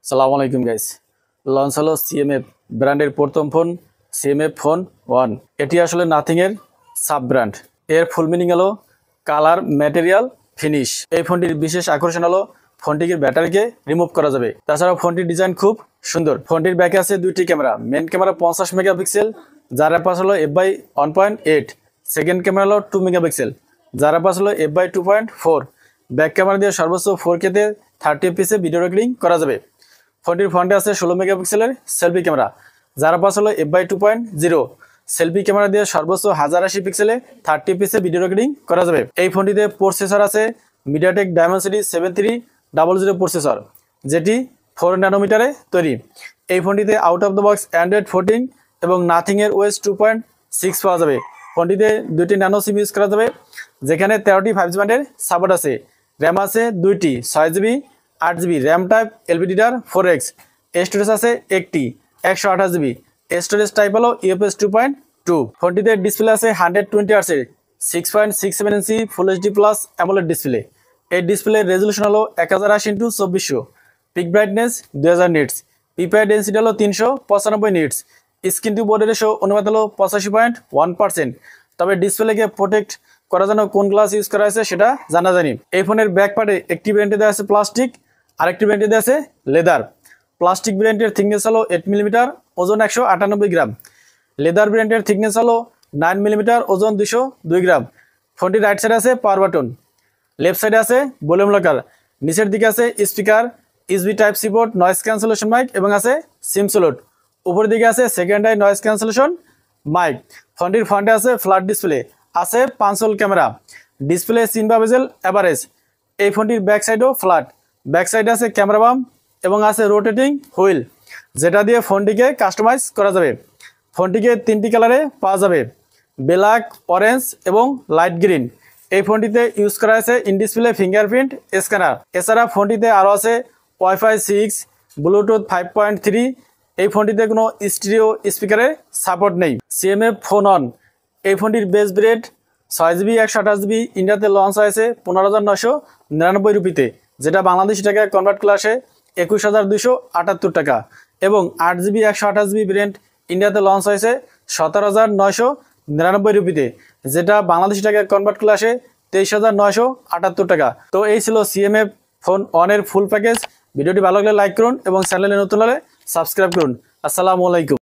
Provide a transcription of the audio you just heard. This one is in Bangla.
সালামু আলাইকুম গাইস। লঞ্চ হলো সিএমএফ ব্র্যান্ডের প্রথম ফোন সিএমএফ ফোন 1। এটি আসলে নাথিং এর সাব ব্র্যান্ড। এর ফুল মিনিং হলো কালার ম্যাটেরিয়াল ফিনিশ। এই ফোনটির বিশেষ আকর্ষণ হলো ফোনটির ব্যাটারিকে রিমুভ করা যাবে। তাছাড়াও ফোনটির ডিজাইন খুব সুন্দর। ফোনটির ব্যাকে আছে দুইটি ক্যামেরা। মেন ক্যামেরা 50 মেগাপিক্সেল, যার অ্যাপার্চার হলো f/1.8। সেকেন্ড ক্যামেরা হলো 2 মেগাপিক্সেল, যার অ্যাপার্চার হলো f/2.4। ব্যাক ক্যামেরা দিয়ে সর্বোচ্চ 4K তে 30 fps ভিডিও রেকর্ডিং করা যাবে। ফোনটির ফ্রন্টে আছে 16 মেগাপিক্সেলের সেলফি ক্যামেরা, যার অ্যাপার্চার হলো f/2.0। সেলফি ক্যামেরা দিয়ে সর্বোচ্চ 1080 পিক্সেলে 30 fps ভিডিও রেকর্ডিং করা যাবে। এই ফোনটিতে প্রসেসর আছে মিডিয়াটেক ডায়মেনসিটি 7300 প্রসেসর, যেটি 4 ন্যানোমিটারে তৈরি। এই ফোনটিতে out of the box Android 14 এবং নাথিং এর OS 2.6 পাওয়া যাবে। ফোনটিতে দুইটি ন্যানো সিম ইউজ করা যাবে, যেখানে 13টি 5G ব্যান্ডের সাপোর্ট আছে। র্যাম আছে 2টি 6GB 8GB RAM type LPDDR 4X। Storage আছে একটি 128GB। স্টোরেজ টাইপ হলো UFS 2.2। ফোনটিতে ডিসপ্লে আছে 120Hz 6.67 ইঞ্চি full HD plus AMOLED display. এই ডিসপ্লের রেজলিউশন হলো 1080x2400। Peak brightness 2000 nits. PPI density হলো 395 nits. Screen to body ratio অনুপাত হলো 85.1%। তবে ডিসপ্লেকে প্রোটেক্ট করার জন্য কোন গ্লাস ইউজ করা হয়েছে সেটা জানা যায়নি। এই ফোনের ব্যাক পার্টে একটি ভেরিয়েন্টে দেওয়া আছে প্লাস্টিক, আরেকটি ভেরিয়েন্টে দেওয়া আছে লেদার। প্লাস্টিক ভেরিয়েন্টের থিকনেস হলো 8 মিলিমিটার, ওজন 198 গ্রাম। লেদার ভেরিয়েন্টের থিকনেস হলো 9 মিলিমিটার, ওজন 202 গ্রাম। ফোনটির রাইট সাইডে আছে পাওয়ার বাটন, লেফট সাইডে আছে ভলিউম লকার, নিচের দিকে আছে speaker, USB type C port, noise cancellation mic এবং আছে সিম স্লট। উপরের দিকে আছে সেকেন্ডারি নয়েজ ক্যান্সেলেশন মাইক। ফোনটির ফ্রন্টে আছে ফ্ল্যাট ডিসপ্লে, আছে 5 হোল ক্যামেরা, ডিসপ্লে সিন বা বেজেল এভারেজ। এই ফোনটির ব্যাক সাইডও ফ্ল্যাট। ব্যাক সাইডে আছে ক্যামেরা বাম এবং আছে রোটেটিং হুইল, যেটা দিয়ে ফোনটিকে কাস্টমাইজ করা যাবে। ফোনটিকে 3টি কালারে পাওয়া যাবে, ব্ল্যাক, অরেঞ্জ এবং লাইট গ্রিন। এই ফোনটিতে ইউজ করা আছে ইন ডিসপ্লে ফিঙ্গারপ্রিন্ট স্ক্যানার। এছাড়া ফোনটিতে আরও আছে Wi-Fi 6, ব্লুটুথ 5.3। এই ফোনটিতে কোনো স্টিরিও স্পিকারের সাপোর্ট নেই। সিএমএফ ফোন 1 এই ফোনটির বেস ভেরিয়েন্ট 6GB 128GB ইন্ডিয়াতে লঞ্চ হয়েছে 15,999 রুপিতে, যেটা বাংলাদেশি টাকায় কনভার্ট করে আসে 21,278 টাকা। এবং 8GB 128GB ভেরিয়েন্ট ইন্ডিয়াতে লঞ্চ হয়েছে 17,999 রুপিতে, যেটা বাংলাদেশি টাকায় কনভার্ট করে আসে 23,978 টাকা। তো এই ছিল সিএমএফ ফোন 1 এর ফুল প্যাকেজ। ভিডিওটি ভালো লাগলে লাইক করুন এবং চ্যানেলে নতুন হলে সাবস্ক্রাইব করুন। আসসালামু আলাইকুম।